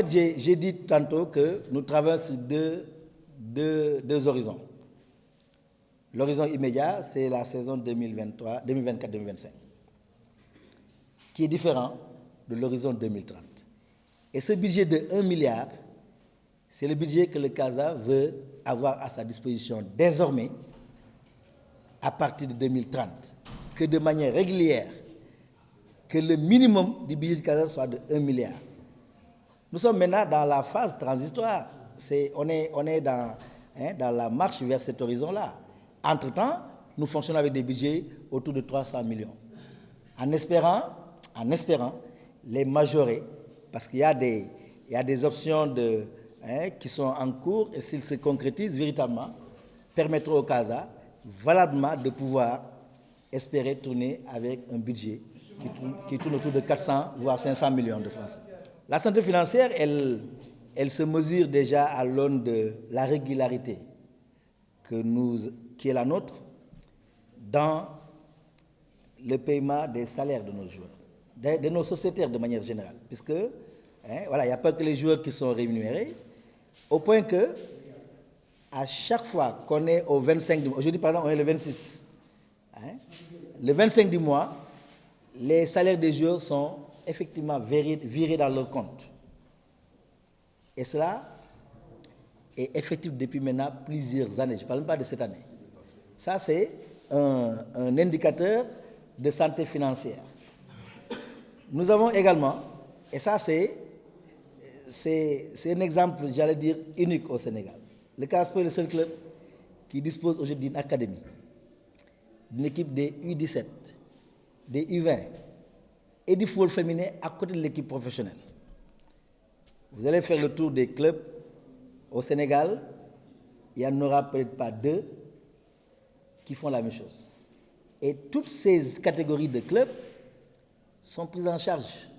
fait, j'ai dit tantôt que nous travaillons sur deux horizons. L'horizon immédiat, c'est la saison 2024-2025, qui est différent de l'horizon 2030. Et ce budget de 1 milliard, c'est le budget que le CASA veut avoir à sa disposition désormais, à partir de 2030, que de manière régulière, que le minimum du budget du CASA soit de 1 milliard. Nous sommes maintenant dans la phase transitoire. On est dans la marche vers cet horizon-là. Entre-temps, nous fonctionnons avec des budgets autour de 300 millions. En espérant les majorer, parce qu'il y a des options qui sont en cours, et s'ils se concrétisent véritablement, permettront au CASA valablement de pouvoir espérer tourner avec un budget qui tourne autour de 400 voire 500 millions de francs. La santé financière, elle se mesure déjà à l'aune de la régularité qui est la nôtre dans le paiement des salaires de nos joueurs, de nos sociétaires de manière générale, puisque il n'y a pas que les joueurs qui sont rémunérés, au point que à chaque fois qu'on est au 25 du mois, aujourd'hui par exemple on est le 26, le 25 du mois, les salaires des joueurs sont effectivement virés dans leur compte. Et cela est effectif depuis maintenant plusieurs années. Je ne parle même pas de cette année. Ça, c'est un indicateur de santé financière. Nous avons également, et ça c'est un exemple, j'allais dire, unique au Sénégal. Le CASA est le seul club qui dispose aujourd'hui d'une académie, d'une équipe des U17, des U20 et du football féminin à côté de l'équipe professionnelle. Vous allez faire le tour des clubs au Sénégal, il n'y en aura peut-être pas 2 qui font la même chose. Et toutes ces catégories de clubs sont prises en charge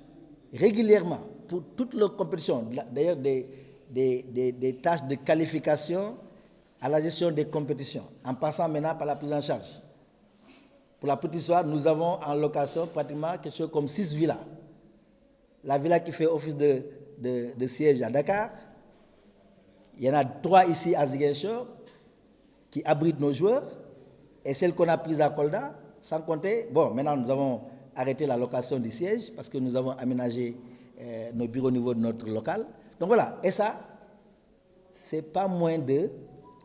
régulièrement pour toutes leurs compétitions. D'ailleurs, des tâches de qualification à la gestion des compétitions, en passant maintenant par la prise en charge. Pour la petite histoire, nous avons en location pratiquement quelque chose comme 6 villas. La villa qui fait office de siège à Dakar, il y en a 3 ici à Ziguinchor qui abritent nos joueurs, et celle qu'on a prise à Kolda, sans compter, maintenant nous avons arrêté la location du siège parce que nous avons aménagé nos bureaux au niveau de notre local. Donc voilà, et ça, c'est pas moins de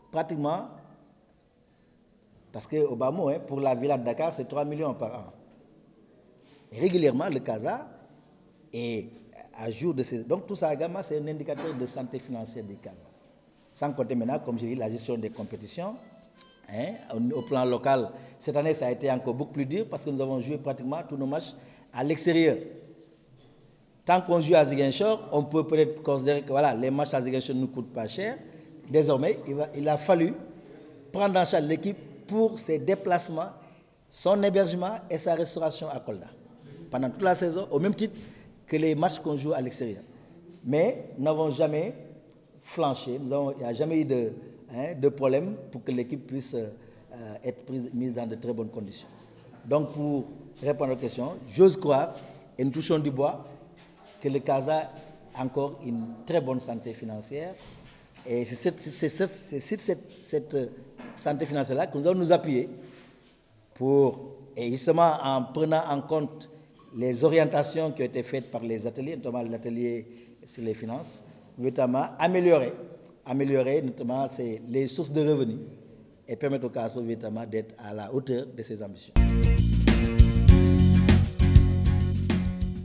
pratiquement, parce qu'au bas mot, pour la villa de Dakar, c'est 3 millions par an. Et régulièrement, le CASA est à jour de ces... Donc tout ça également, c'est un indicateur de santé financière du CASA. Sans compter maintenant, comme je dis, la gestion des compétitions. Au plan local, cette année, ça a été encore beaucoup plus dur parce que nous avons joué pratiquement tous nos matchs à l'extérieur. Tant qu'on joue à Ziguinchor, on peut peut-être considérer que voilà, les matchs à Ziguinchor ne nous coûtent pas cher. Désormais, il a fallu prendre en charge l'équipe pour ses déplacements, son hébergement et sa restauration à Kolda. Pendant toute la saison, au même titre que les matchs qu'on joue à l'extérieur. Mais nous n'avons jamais flanché, il n'y a jamais eu de problème pour que l'équipe puisse être mise dans de très bonnes conditions. Donc pour répondre aux questions, j'ose croire, et nous touchons du bois, que le CASA a encore une très bonne santé financière. Et c'est cette santé financière-là que nous allons nous appuyer et justement en prenant en compte les orientations qui ont été faites par les ateliers, notamment l'atelier sur les finances, notamment améliorer notamment les sources de revenus et permettre au CASA notamment d'être à la hauteur de ses ambitions.